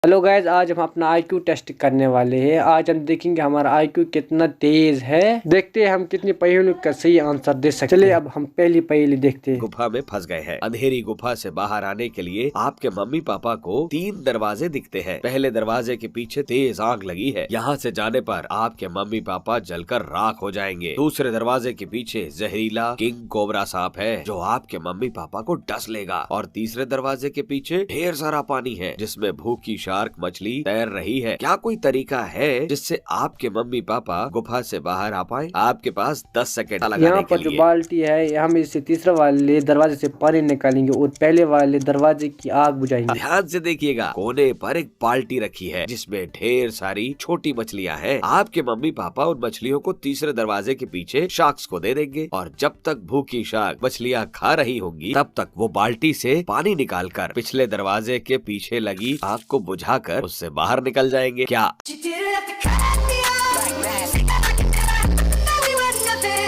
Hello guys, आज हम अपना आईक्यू टेस्ट करने वाले हैं। आज हम देखेंगे हमारा आईक्यू कितना तेज है। देखते हैं हम कितनी पहेलियों का सही आंसर दे सकते हैं। चलिए अब हम पहली पहेली देखते हैं। गुफा में फंस गए हैं। अंधेरी गुफा से बाहर आने के लिए आपके मम्मी पापा को 3 दरवाजे दिखते हैं। पहले दरवाजे के पीछे तेज आग लगी है, यहाँ से जाने पर आपके मम्मी पापा जलकर राख हो जाएंगे। दूसरे दरवाजे के पीछे जहरीला किंग कोबरा सांप है जो आपके मम्मी पापा को डस लेगा। और तीसरे दरवाजे के पीछे ढेर सारा पानी है जिसमें भूखी शार्क मछली तैर रही है। क्या कोई तरीका है जिससे आपके मम्मी पापा गुफा से बाहर आ पाए? आपके पास 10 सेकंड लगाने यहाँ पर जो बाल्टी है, हम इससे तीसरे वाले दरवाजे से पानी निकालेंगे और पहले वाले दरवाजे की आग बुझाएंगे। ध्यान से देखिएगा, कोने पर एक बाल्टी रखी है जिसमें ढेर सारी छोटी मछलियाँ हैं। आपके मम्मी पापा उन मछलियों को तीसरे दरवाजे के पीछे शार्क्स को दे देंगे और जब तक भूखी शार्क मछलियाँ खा रही होंगी तब तक वो बाल्टी से पानी निकालकर पिछले दरवाजे के पीछे लगी आग को बुझाकर उससे बाहर निकल जाएंगे। क्या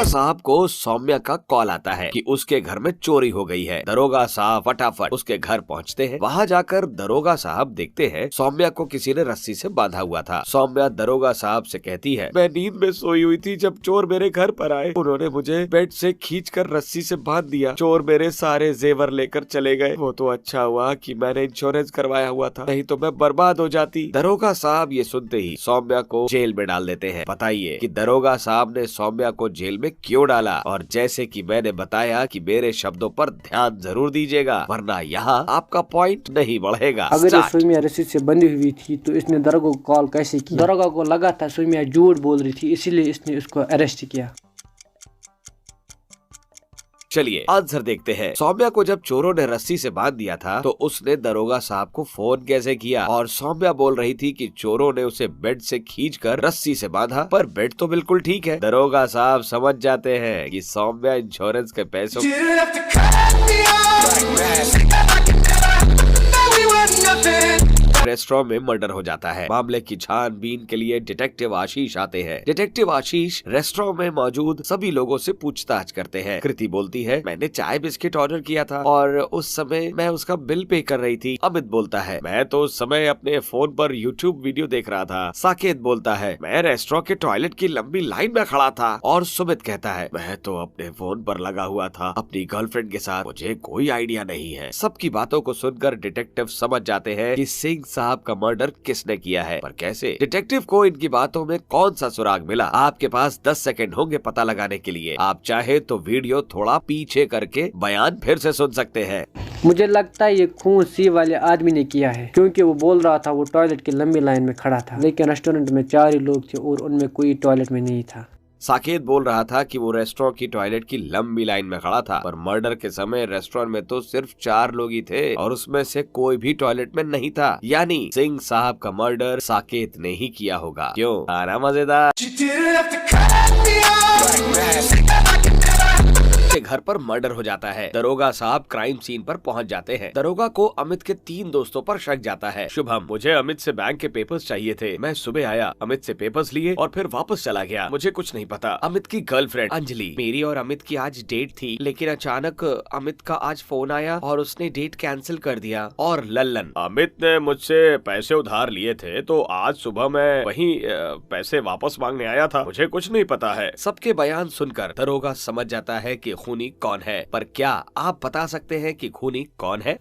साहब को सौम्या का कॉल आता है कि उसके घर में चोरी हो गई है। दरोगा साहब फटाफट उसके घर पहुंचते हैं। वहां जाकर दरोगा साहब देखते हैं सौम्या को किसी ने रस्सी से बांधा हुआ था। सौम्या दरोगा साहब से कहती है, मैं नींद में सोई हुई थी जब चोर मेरे घर पर आए। उन्होंने मुझे बेड से खींचकर रस्सी से बांध दिया। चोर मेरे सारे जेवर लेकर चले गए। वो तो अच्छा हुआ कि मैंने इंश्योरेंस करवाया हुआ था, नहीं तो मैं बर्बाद हो जाती। दरोगा साहब ये सुनते ही सौम्या को जेल में डाल देते हैं। बताइए कि दरोगा साहब ने सौम्या को जेल में क्यों डाला? और जैसे कि मैंने बताया कि मेरे शब्दों पर ध्यान जरूर दीजिएगा वरना यहाँ आपका पॉइंट नहीं बढ़ेगा। अगर ये सौम्या रस्सी से बंधी हुई थी तो इसने दरोगा को कॉल कैसे की? दरोगा को लगा था सौम्या झूठ बोल रही थी, इसीलिए इसने उसको अरेस्ट किया। चलिए आंसर देखते हैं। सौम्या को जब चोरों ने रस्सी से बांध दिया था तो उसने दरोगा साहब को फोन कैसे किया? और सौम्या बोल रही थी कि चोरों ने उसे बेड से खींचकर रस्सी से बांधा, पर बेड तो बिल्कुल ठीक है। दरोगा साहब समझ जाते हैं कि सौम्या इंश्योरेंस के पैसों रेस्टोरेंट में मर्डर हो जाता है। मामले की छानबीन के लिए डिटेक्टिव आशीष आते हैं। डिटेक्टिव आशीष रेस्टोरेंट में मौजूद सभी लोगों से पूछताछ करते हैं। कृति बोलती है, मैंने चाय बिस्किट ऑर्डर किया था और उस समय मैं उसका बिल पे कर रही थी। अमित बोलता है, मैं तो उस समय अपने फोन पर यूट्यूब वीडियो देख रहा था। साकेत बोलता है, मैं रेस्टोरेंट के टॉयलेट की लंबी लाइन में खड़ा था। और सुमित कहता है, मैं तो अपने फोन पर लगा हुआ था अपनी गर्लफ्रेंड के साथ, मुझे कोई आइडिया नहीं है। सबकी बातों को सुनकर डिटेक्टिव समझ जाते हैं कि सिंह साहब का मर्डर किसने किया है, पर कैसे? डिटेक्टिव को इनकी बातों में कौन सा सुराग मिला? आपके पास 10 सेकंड होंगे पता लगाने के लिए। आप चाहे तो वीडियो थोड़ा पीछे करके बयान फिर से सुन सकते हैं। मुझे लगता है ये खून सी वाले आदमी ने किया है, क्योंकि वो बोल रहा था वो टॉयलेट की लंबी लाइन में खड़ा था, लेकिन रेस्टोरेंट में 4 ही लोग थे और उनमें कोई टॉयलेट में नहीं था। साकेत बोल रहा था कि वो रेस्टोरेंट की टॉयलेट की लंबी लाइन में खड़ा था, पर मर्डर के समय रेस्टोरेंट में तो सिर्फ 4 लोग ही थे और उसमें से कोई भी टॉयलेट में नहीं था। यानी सिंह साहब का मर्डर साकेत ने ही किया होगा। क्यों? आना मजेदार। के घर पर मर्डर हो जाता है। दरोगा साहब क्राइम सीन पर पहुंच जाते हैं। दरोगा को अमित के 3 दोस्तों पर शक जाता है। शुभम, मुझे अमित से बैंक के पेपर्स चाहिए थे। मैं सुबह आया, अमित से पेपर्स लिए और फिर वापस चला गया। मुझे कुछ नहीं पता। अमित की गर्लफ्रेंड अंजलि, मेरी और अमित की आज डेट थी, लेकिन अचानक अमित का आज फोन आया और उसने डेट कैंसिल कर दिया। और लल्लन, अमित ने मुझसे पैसे उधार लिए थे तो आज सुबह मैं वही पैसे वापस मांगने आया था, मुझे कुछ नहीं पता है। सबके बयान सुनकर दरोगा समझ जाता है कि खूनी कौन है, पर क्या आप बता सकते हैं कि खूनी कौन है?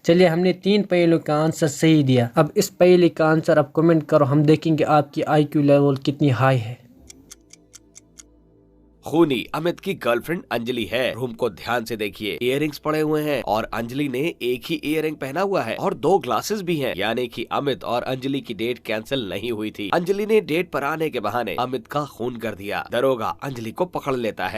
चलिए, हमने 3 पहेलियों का आंसर सही दिया। अब इस पहेली का आंसर आप कमेंट करो, हम देखेंगे आपकी आईक्यू लेवल कितनी हाई है। खूनी अमित की गर्लफ्रेंड अंजलि है। रूम को ध्यान से देखिए, इयररिंग्स पड़े हुए हैं और अंजलि ने एक ही इयररिंग पहना हुआ है और 2 ग्लासेस भी हैं, यानी कि अमित और अंजलि की डेट कैंसिल नहीं हुई थी। अंजलि ने डेट पर आने के बहाने अमित का खून कर दिया। दरोगा अंजलि को पकड़ लेता है।